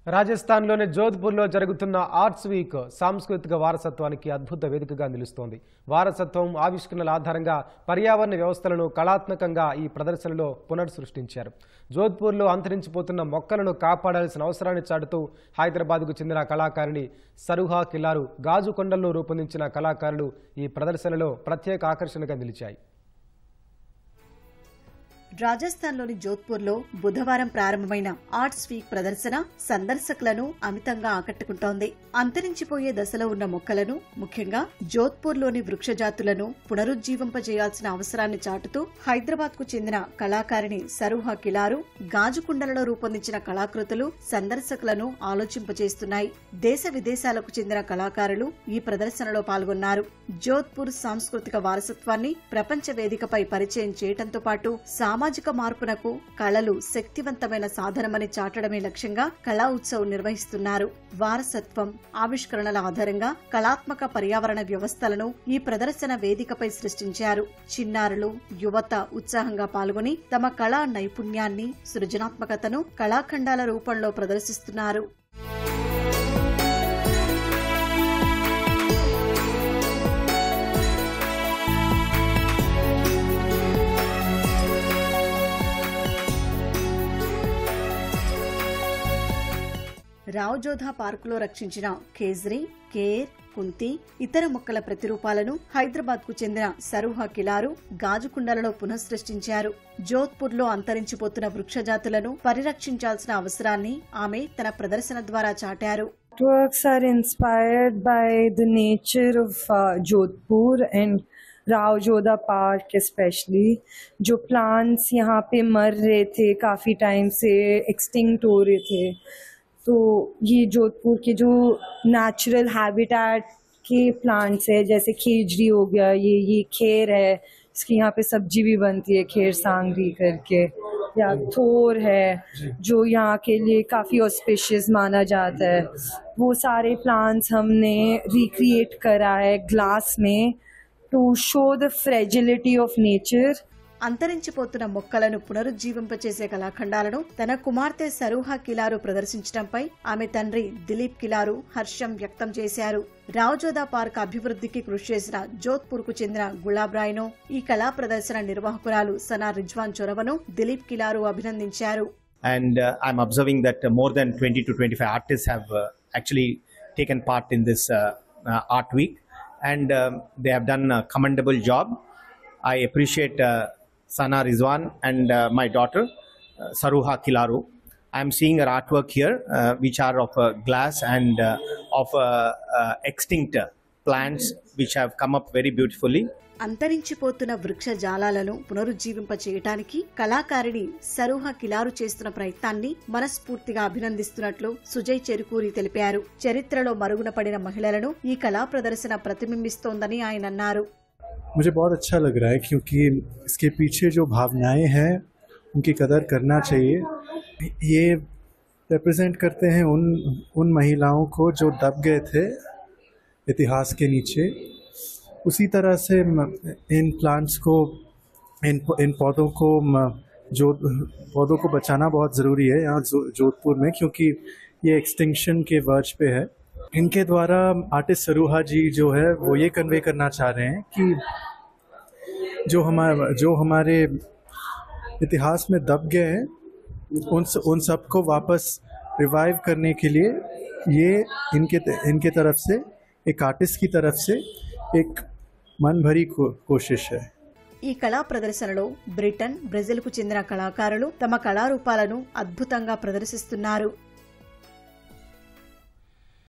రాజస్థాన్లోని జోధ్పూర్లో జరుగుతున్న arts week సాంస్కృతిక వారసత్వానికి అద్భుత వేదికగా నిలుస్తోంది. వారసత్వం ఆవిష్కరణల ఆధారంగా పర్యావరణ వ్యవస్థలను కళాత్మకంగా ఈ ప్రదర్శనలో పునర్సృష్టించారు. జోధ్పూర్లో అంతరించిపోతున్న మొక్కలను కాపాడాల్సిన అవసరాన్ని చాటుతూ హైదరాబాద్కు చెందిన కళాకారిణి సరుహా కిలారు, గాజు కొండల్లో రూపొందించిన కళాకారులు ఈ ప్రదర్శనలో ప్రత్యేక ఆకర్షణగా నిలిచాయి. రాజస్థాన్లోని జోధ్పూర్లో బుధవారం ప్రారంభమైన ఆర్ట్స్ వీక్ ప్రదర్శన సందర్శకులను అమితంగా ఆకట్టుకుంటోంది. అంతరించిపోయే దశలో ఉన్న మొక్కలను, ముఖ్యంగా జోధ్పూర్లోని వృక్ష జాతులను పునరుజ్జీవింపజేయాల్సిన అవసరాన్ని చాటుతూ హైదరాబాద్కు చెందిన కళాకారిణి సరుహా కిలారు, గాజు కుండలలో రూపొందించిన కళాకృతులు సందర్శకులను ఆలోచింపజేస్తున్నాయి. దేశ విదేశాలకు చెందిన కళాకారులు ఈ ప్రదర్శనలో పాల్గొన్నారు. జోధ్పూర్ సాంస్కృతిక వారసత్వాన్ని ప్రపంచ వేదికపై పరిచయం చేయడంతో పాటు సామాజిక మార్పునకు కళలు శక్తివంతమైన సాధనమని చాటడమే లక్ష్యంగా కళా ఉత్సవ్ నిర్వహిస్తున్నారు. వారసత్వం, ఆవిష్కరణల ఆధారంగా కళాత్మక పర్యావరణ వ్యవస్థలను ఈ ప్రదర్శన వేదికపై సృష్టించారు. చిన్నారులు, యువత ఉత్సాహంగా పాల్గొని తమ కళా నైపుణ్యాన్ని, సృజనాత్మకతను కళాఖండాల రూపంలో ప్రదర్శిస్తున్నారు. రావ్జోధా పార్కులో రక్షించిన ఖేజ్రీ, కేర్, కుంతి, ఇతర మొక్కల ప్రతిరూపాలను హైదరాబాద్కు చెందిన సరుహా కిలారు గాజుకుండలలో పునఃసృష్టించారు. జోధ్పూర్లో అంతరించిపోతున్న వృక్షజాతులను పరిరక్షించాల్సిన అవసరాన్ని ఆమె తన ప్రదర్శన ద్వారా చాటారు. Works are inspired by the nature of Jodhpur and Rao Jodha park specially. जो प्लांट्स यहाँ पे मर रहे थे, काफ़ी टाइम से एक्सटिंक्ट हो रहे थे, तो ये जोधपुर के जो नेचुरल हैबिटेट के प्लांट्स है, जैसे खेजड़ी हो गया, ये खेर है, इसकी यहाँ पे सब्जी भी बनती है खेर सांगरी करके, या थोर है जो यहाँ के लिए काफ़ी ऑस्पिशियस माना जाता है. वो सारे प्लांट्स हमने रिक्रिएट करा है ग्लास में to show the fragility of nature. అంతరించిపోతున్న మొక్కలను పునరుజ్జీవింపచేసే కళాఖండాలను తన కుమార్తె సరుహా కిలారు ప్రదర్శించడంపై ఆమె తండ్రి దిలీప్ కిలారు హర్షం వ్యక్తం చేశారు. రావ్జోధా పార్క్ అభివృద్ధికి కృషి చేసిన జోధ్పూర్కు చెందిన గులాబ్ రాయ్ను, ఈ కళా ప్రదర్శన నిర్వాహకురాలు సనా రిజ్వాన్ చొరవను దిలీప్ కిలారు అభినందించారు. And I'm observing that more than 20 to 25 artists have actually taken part in this art week, and they have done a commendable job. I appreciate Sana Rizwan and my daughter Saruha Kilaru. I am seeing her artwork here, which are of glass and of extinct plants, which have come up very beautifully. అంతరించిపోతున్న వృక్ష జాలాలను పునరుజ్జీవింప చేయటానికి కళాకారిణి సరుహా కిలారు చేస్తున్న ప్రయత్నాన్ని మనస్ఫూర్తిగా అభినందిస్తున్నట్లు సుజయ్ చెరుకూరి తెలిపారు. చరిత్రలో మరుగున పడిన మహిళలను ఈ కళా ప్రదర్శన ప్రతిబింబిస్తోందని ఆయన అన్నారు. मुझे बहुत अच्छा लग रहा है क्योंकि इसके पीछे जो भावनाएं हैं उनकी कदर करना चाहिए. ये रिप्रेजेंट करते हैं उन महिलाओं को जो दब गए थे इतिहास के नीचे. उसी तरह से इन प्लांट्स को, इन पौधों को, जो पौधों को बचाना बहुत ज़रूरी है यहाँ जोधपुर में, क्योंकि ये एक्सटिंक्शन के वर्ज पे है. इनके द्वारा आर्टिस्ट सरूहा जी जो है वो ये कन्वे करना चाह रहे हैं कि जो हमारे इतिहास में दब गए हैं उन सब को वापस रिवाइव करने के लिए ये इनके तरफ से, एक आर्टिस्ट की तरफ से एक मन भरी कोशिश है. ఈ కళా ప్రదర్శనలో బ్రిటన్, బ్రెజిల్కు చెందిన కళాకారులు తమ కళారూపాలను అద్భుతంగా ప్రదర్శిస్తున్నారు.